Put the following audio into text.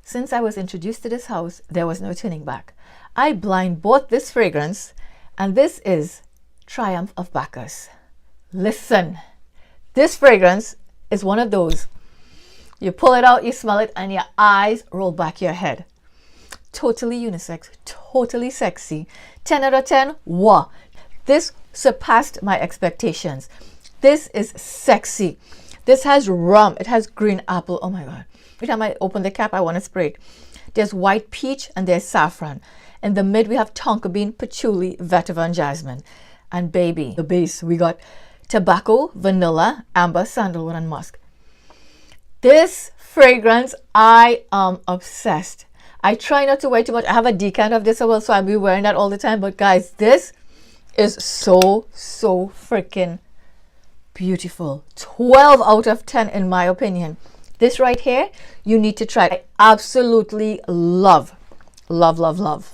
Since I was introduced to this house, there was no turning back. I blind bought this fragrance, and this is Triumph of Bacchus. Listen, this fragrance is one of those. You pull it out, you smell it, and your eyes roll back your head. Totally unisex, totally sexy. 10 out of 10, wow. This surpassed my expectations. This is sexy. This has rum, it has green apple. Oh my God. Every time I open the cap, I want to spray it. There's white peach and there's saffron. In the mid, we have tonka bean, patchouli, vetiver, and jasmine. And baby, the base, we got tobacco, vanilla, amber, sandalwood, and musk. This fragrance, I am obsessed. I try not to wear too much. I have a decant of this as well, so I'll be wearing that all the time. But guys, this is so freaking beautiful. 12 out of 10 in my opinion. This right here, you need to try. I absolutely love, love, love, love.